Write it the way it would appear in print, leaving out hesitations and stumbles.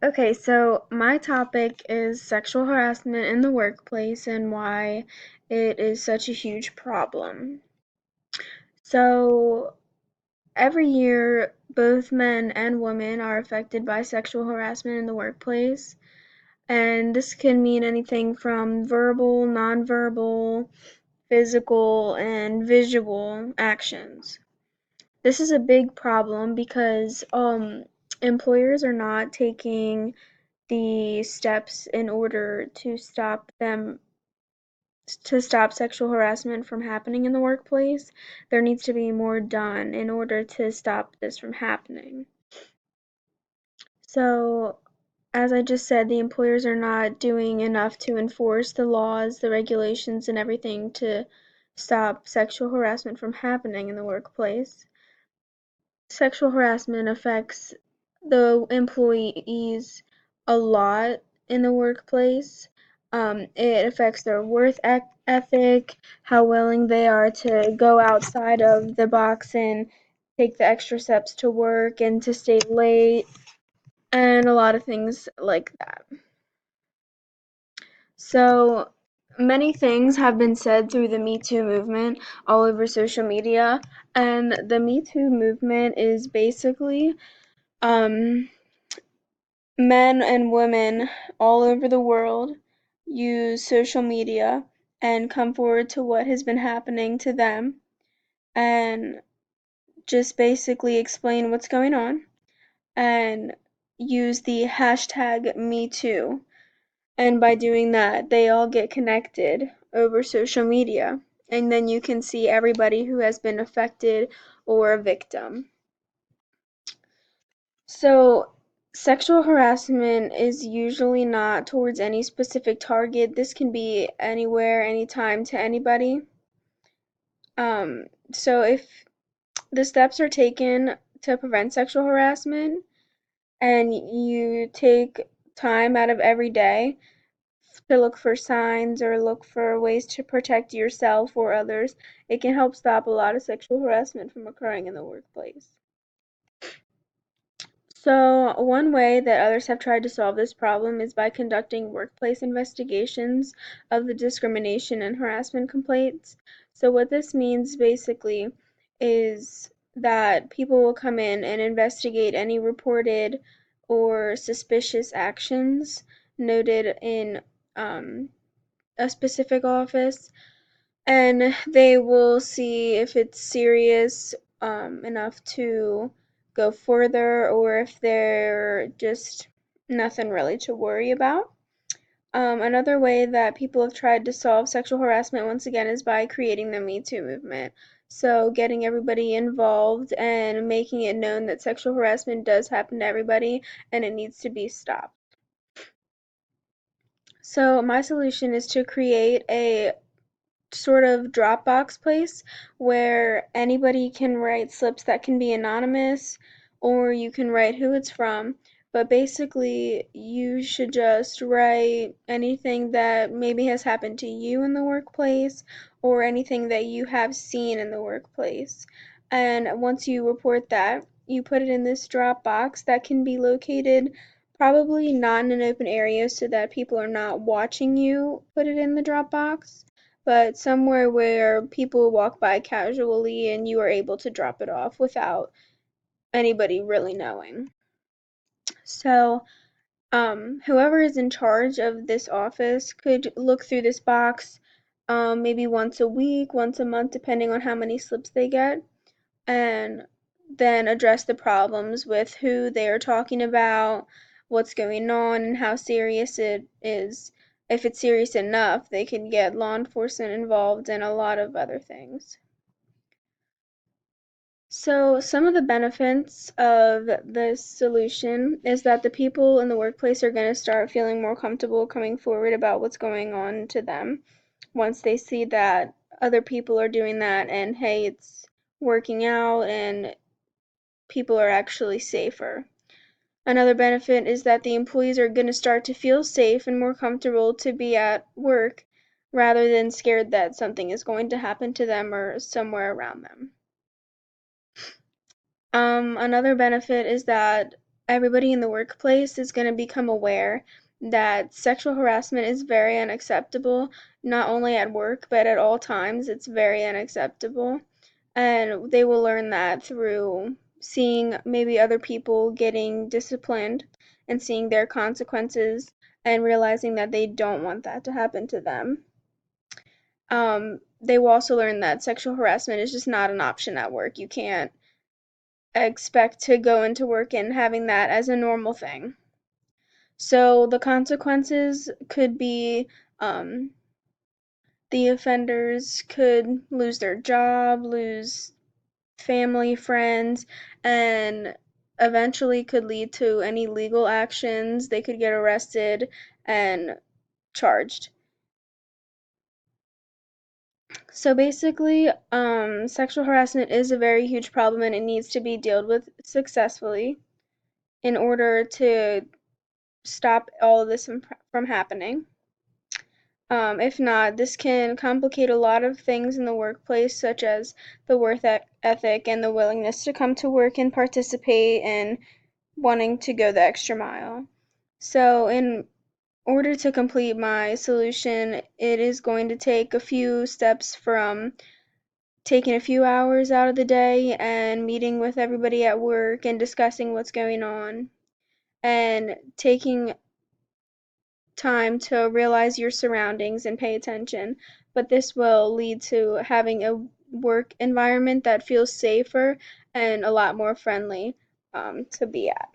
Okay, so my topic is sexual harassment in the workplace and why it is such a huge problem. So, every year, both men and women are affected by sexual harassment in the workplace, and this can mean anything from verbal, nonverbal, physical, and visual actions. This is a big problem because employers are not taking the steps in order to stop sexual harassment from happening in the workplace. There needs to be more done in order to stop this from happening. So, as I just said, the employers are not doing enough to enforce the laws, the regulations, and everything to stop sexual harassment from happening in the workplace. Sexual harassment affects the employees a lot in the workplace. It affects their ethic, how willing they are to go outside of the box and take the extra steps to work and to stay late, and a lot of things like that. So, many things have been said through the Me Too movement all over social media, and the Me Too movement is basically um, men and women all over the world use social media and come forward to what has been happening to them and just basically explain what's going on and use the hashtag #MeToo. And by doing that, they all get connected over social media. And then you can see everybody who has been affected or a victim. So, sexual harassment is usually not towards any specific target. This can be anywhere, anytime, to anybody. So, if the steps are taken to prevent sexual harassment and you take time out of every day to look for signs or look for ways to protect yourself or others, it can help stop a lot of sexual harassment from occurring in the workplace. So, one way that others have tried to solve this problem is by conducting workplace investigations of the discrimination and harassment complaints. So, what this means basically is that people will come in and investigate any reported or suspicious actions noted in um, a specific office, and they will see if it's serious enough to go further or if they're just nothing really to worry about. Another way that people have tried to solve sexual harassment once again is by creating the Me Too movement. So, getting everybody involved and making it known that sexual harassment does happen to everybody and it needs to be stopped. So, my solution is to create a sort of Dropbox place where anybody can write slips that can be anonymous, or you can write who it's from. But basically, you should just write anything that maybe has happened to you in the workplace or anything that you have seen in the workplace. And once you report that, you put it in this Dropbox that can be located probably not in an open area so that people are not watching you put it in the Dropbox, but somewhere where people walk by casually and you are able to drop it off without anybody really knowing. So, whoever is in charge of this office could look through this box maybe once a week, once a month, depending on how many slips they get, and then address the problems with who they are talking about, what's going on, and how serious it is. If it's serious enough, they can get law enforcement involved and a lot of other things. So, some of the benefits of this solution is that the people in the workplace are going to start feeling more comfortable coming forward about what's going on to them once they see that other people are doing that and hey, it's working out and people are actually safer. Another benefit is that the employees are going to start to feel safe and more comfortable to be at work rather than scared that something is going to happen to them or somewhere around them. Another benefit is that everybody in the workplace is going to become aware that sexual harassment is very unacceptable, not only at work, but at all times. It's very unacceptable. And they will learn that through seeing maybe other people getting disciplined and seeing their consequences and realizing that they don't want that to happen to them. They will also learn that sexual harassment is just not an option at work. You can't expect to go into work and having that as a normal thing. So the consequences could be the offenders could lose their job, lose family, friends, and eventually could lead to any legal actions. They could get arrested and charged. So basically, sexual harassment is a very huge problem and it needs to be dealt with successfully in order to stop all of this from happening. If not, this can complicate a lot of things in the workplace, such as the ethic and the willingness to come to work and participate and wanting to go the extra mile. So, in order to complete my solution, it is going to take a few steps from taking a few hours out of the day and meeting with everybody at work and discussing what's going on and taking time to realize your surroundings and pay attention, but this will lead to having a work environment that feels safer and a lot more friendly to be at.